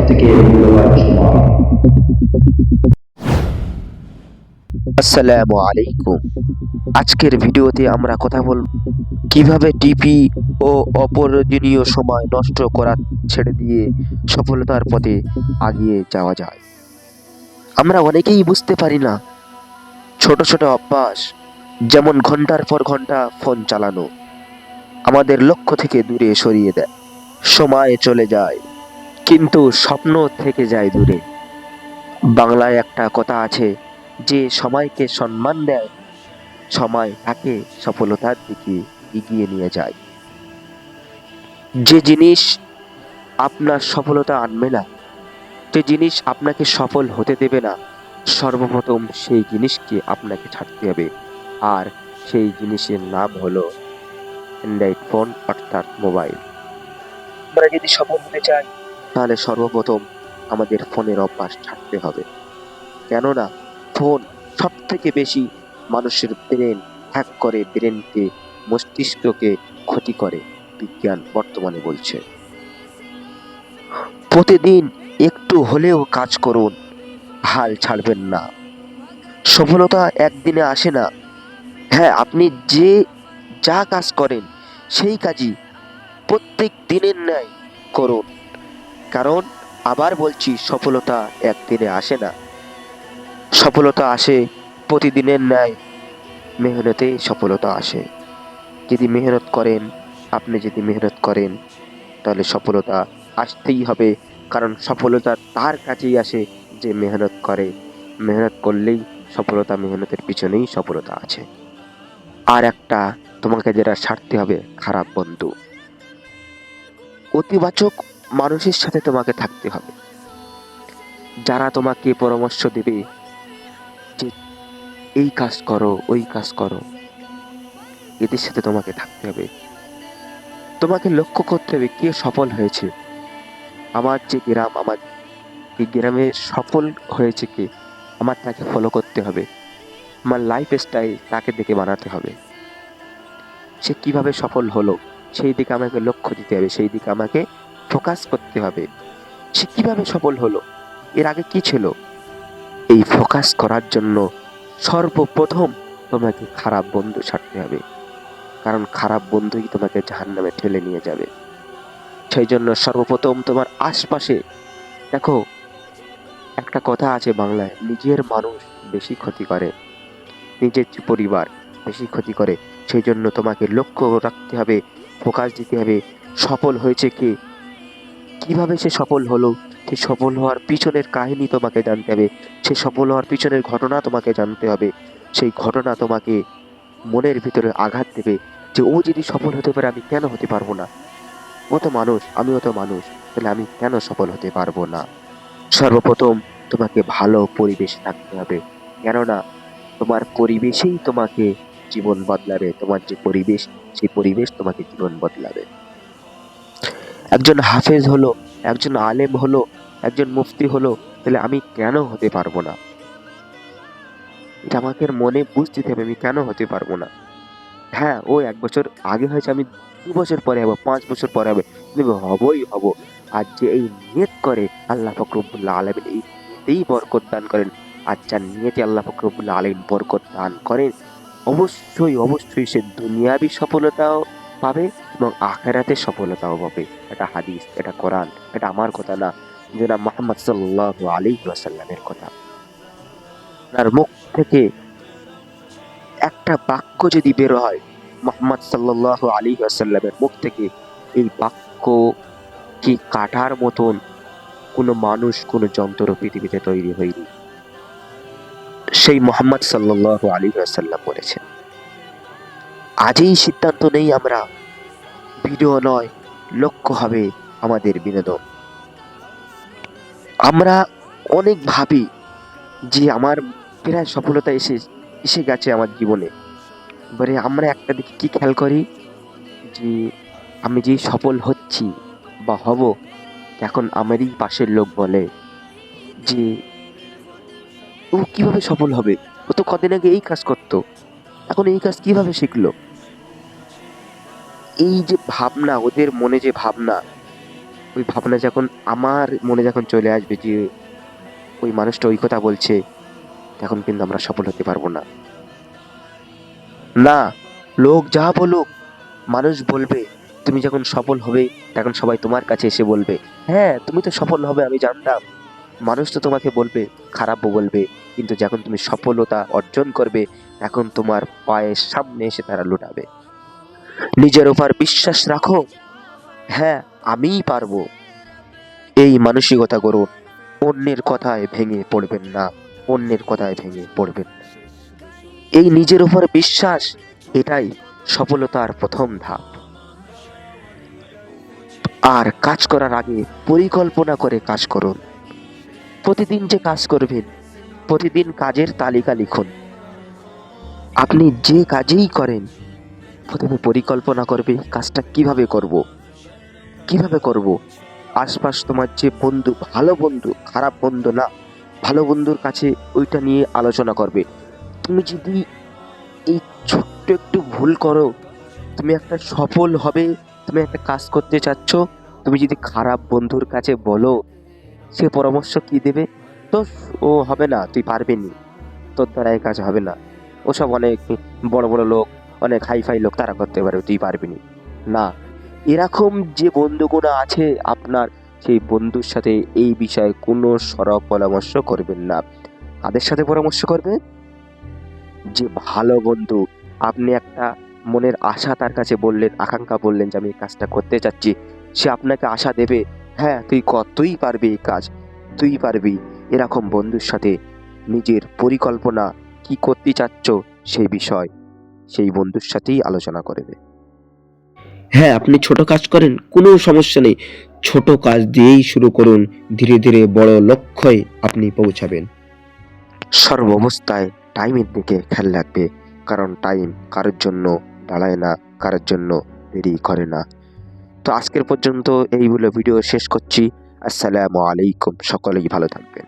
সবথেকে মূল্যবান সময়। আসসালামু আলাইকুম। আজকের ভিডিওতে আমরা কথা বলব কিভাবে টিভি ও অপ্রয়োজনীয় সময় নষ্ট করা ছেড়ে দিয়ে সফলতার পথে এগিয়ে যাওয়া যায়। আমরা অনেকেই বুঝতে পারি না, ছোট ছোট অভ্যাস যেমন ঘন্টার পর ঘন্টা ফোন চালানো আমাদের লক্ষ্য থেকে দূরে সরিয়ে দেয়। সময় চলে যায় কিন্তু স্বপ্ন থেকে যায় দূরে। বাংলায় একটা কথা আছে, যে সময়কে সম্মান দেয় সময় তাকে সফলতার দিকে এগিয়ে নিয়ে যায়। যে জিনিস আপনার সফলতা আনবে না, যে জিনিস আপনাকে সফল হতে দেবে না, সর্বপ্রথম সেই জিনিসকে আপনাকে ছাড়তে হবে। আর সেই জিনিসের নাম হলো অ্যান্ড্রয়েড ফোন, অর্থাৎ মোবাইল। আমরা যদি সফল হতে চাই তাহলে সর্বপ্রথম আমাদের ফোনের অভ্যাস ছাড়তে হবে। কেননা ফোন সব থেকে বেশি মানুষের ব্রেন হ্যাক করে, ব্রেনকে, মস্তিষ্ককে ক্ষতি করে, বিজ্ঞান বর্তমানে বলছে। প্রতিদিন একটু হলেও কাজ করুন, হাল ছাড়বেন না। সফলতা একদিনে আসে না। হ্যাঁ, আপনি যা কাজ করেন সেই কাজই প্রত্যেক দিনের ন্যায় করুন। কারণ আবার বলছি, সফলতা একদিনে আসে না, সফলতা আসে প্রতিদিনের ন্যায় মেহনতেই সফলতা আসে। যদি মেহনত করেন, আপনি যদি মেহনত করেন তাহলে সফলতা আসতেই হবে। কারণ সফলতা তার কাছেই আসে যে মেহনত করে। মেহনত করলেই সফলতা, মেহনতের পিছনেই সফলতা আছে। আর একটা তোমাকে যেটা ছাড়তে হবে, খারাপ বন্ধু। অতিবাচক মানুষের সাথে তোমাকে থাকতে হবে, যারা তোমাকে পরামর্শ দেবে যে এই কাজ করো, ওই কাজ করো। এদের সাথে তোমাকে থাকতে হবে। তোমাকে লক্ষ্য করতে হবে কে সফল হয়েছে। আমার যে গ্রাম, আমার এই গ্রামে সফল হয়েছে কে, আমার তাকে ফলো করতে হবে। আমার লাইফ স্টাইল তাকে দেখে বানাতে হবে। সে কিভাবে সফল হলো সেই দিকে আমাকে লক্ষ্য দিতে হবে, সেই দিকে আমাকে ফোকাস করতে হবে। সে কিভাবে সফল হলো, এর আগে কি ছিল, এই ফোকাস করার জন্য সর্বপ্রথম তোমাকে খারাপ বন্ধু ছাড়তে হবে। কারণ খারাপ বন্ধুই তোমাকে জাহান্নামে ঠেলে নিয়ে যাবে। সেই জন্য সর্বপ্রথম তোমার আশপাশে দেখো, একটা কথা আছে বাংলায়, নিজের মানুষ বেশি ক্ষতি করে, নিজের যে পরিবার বেশি ক্ষতি করে। সেই জন্য তোমাকে লক্ষ্য রাখতে হবে, ফোকাস দিতে হবে। সফল হয়েছে কে, কিভাবে সে সফল হলো, সে সফল হওয়ার পিছনের কাহিনী তোমাকে জানতে হবে। সে সফল হওয়ার পিছনের ঘটনা তোমাকে জানতে হবে। সেই ঘটনা তোমাকে মনের ভিতরে আঘাত দেবে যে ও যদি সফল হতে পারে আমি কেন হতে পারবো না। ও তো মানুষ, আমিও তো মানুষ, তাহলে আমি কেন সফল হতে পারবো না। সর্বপ্রথম তোমাকে ভালো পরিবেশে থাকতে হবে। কেননা তোমার পরিবেশেই তোমাকে জীবন বদলাবে। তোমার যে পরিবেশ, সেই পরিবেশ তোমাকে জীবন বদলাবে। একজন হাফেজ হলো, একজন আলেম হলো, একজন মুফতি হলো, তাহলে আমি কেন হতে পারবো না। এটা আমাকে মনে বুঝতে হবে, আমি কেন হতে পারবো না। হ্যাঁ, ও 1 বছর আগে হয়েছে, আমি 2 বছর পরে হবো, 5 বছর পরে হবে, কিন্তু হবই হব। আর যে এই নিয়ত করে, আল্লাহ পাক রব্বুল আলামিন এই নিয়তেই বরকত দান করেন। আর যার নিয়তে আল্লাহ পাক রব্বুল আলামিন বরকত দান করেন, অবশ্যই অবশ্যই সে দুনিয়াবি সফলতাও পাবে এবং আখেরাতে সফলতাও পাবে। এটা হাদিস, এটা কোরআন, এটা আমার কথা না, জনাব মুহাম্মদ সাল্লাল্লাহু আলাইহি ওয়াসাল্লামের কথা। তার মুখ থেকে একটা বাক্য যদি বের হয় মুহাম্মদ সাল্লাল্লাহু আলাইহি ওয়াসাল্লামের মুখ থেকে, এই বাক্য কি কাটার মতন কোনো মানুষ, কোনো যন্ত্র পৃথিবীতে তৈরি হয়নি। সেই মুহাম্মদ সাল্লাল্লাহু আলাইহি ওয়াসাল্লাম বলেছেন। আজই সিদ্ধান্ত নেই আমরা, ভিডিও নয়, লক্ষ্য হবে আমাদের বিনোদন। আমরা অনেক ভাবি যে আমার প্রায় সফলতা এসে এসে গেছে আমার জীবনে। এবারে আমরা একটা দিকে কি খেয়াল করি, যে আমি যে সফল হচ্ছি বা হব, এখন আমারই পাশের লোক বলে যে ও কিভাবে সফল হবে, ও তো কদিন আগে এই কাজ করতো, এখন এই কাজ কিভাবে শিখলো। এই যে ভাবনা, ওদের মনে যে ভাবনা, ওই ভাবনা যখন আমার মনে যখন চলে আসবে যে ওই মানুষটা ওই কথা বলছে, তখন কিন্তু আমরা সফল হতে পারবো না। না, লোক যা বলুক, মানুষ বলবে। তুমি যখন সফল হবে, তখন সবাই তোমার কাছে এসে বলবে, হ্যাঁ তুমি তো সফল হবে, আমি জানতাম। মানুষ তো তোমাকে বলবে, খারাপও বলবে, কিন্তু যখন তুমি সফলতা অর্জন করবে, এখন তোমার পায়ের সামনে এসে তারা লুটাবে। নিজের উপর বিশ্বাস রাখো। হ্যাঁ, আমিই পারবো। এই মানসিকতা করুন। অন্যের কথায় ভেঙে পড়বেন না। অন্যের কথায় ভেঙে পড়বেন না। এই নিজের উপর বিশ্বাস, এটাই সফলতার প্রথম ধাপ। আর কাজ করার আগে পরিকল্পনা করে কাজ করুন। প্রতিদিন যে কাজ করবেন, প্রতিদিন কাজের তালিকা লিখুন। আপনি যে কাজেই করেন, প্রথমে পরিকল্পনা করবে কাজটা কিভাবে করব। কিভাবে করব। আশপাশ তোমার যে বন্ধু, ভালো বন্ধু, খারাপ বন্ধু না, ভালো বন্ধুর কাছে ওইটা নিয়ে আলোচনা করবে। তুমি যদি এই ছোট্ট একটু ভুল করো, তুমি একটা সফল হবে, তুমি একটা কাজ করতে চাচ্ছ, তুমি যদি খারাপ বন্ধুর কাছে বলো, সে পরামর্শ কি দেবে? তো ও হবে না, তুই পারবি নি, তোর দ্বারা এই কাজ হবে না, ওসব অনেক বড় বড় লোক, অনেক হাইফাই লোক, তারা করতে পারে, তুই পারবি নি। না, এরকম যে বন্ধুগুলো আছে আপনার, সেই বন্ধুর সাথে এই বিষয়ে কোনো সরব পরামর্শ করবেন না। কাদের সাথে পরামর্শ করবে? যে ভালো বন্ধু। আপনি একটা মনের আশা তার কাছে বললেন, আকাঙ্ক্ষা বললেন যে আমি এই কাজটা করতে চাচ্ছি, সে আপনাকে আশা দেবে, হ্যাঁ তুই কর, তুই পারবি এই কাজ, তুই পারবি। এরকম বন্ধুর সাথে নিজের পরিকল্পনা কি করতে চাচ্ছ সেই বিষয় সেই বন্ধুর সাথেই আলোচনা করবে। হ্যাঁ, আপনি ছোট কাজ করেন, কোনো সমস্যা নেই। ছোট কাজ দিয়েই শুরু করুন, ধীরে ধীরে বড় লক্ষ্যে আপনি পৌঁছাবেন। সর্বাবস্থায় টাইমের দিকে খেয়াল রাখবে, কারণ টাইম কারোর জন্য দাঁড়ায় না, কারোর জন্য দেরি করে না। তো আজকের পর্যন্ত এই বলে ভিডিও শেষ করছি। আসসালামু আলাইকুম, সকলেই ভালো থাকবেন।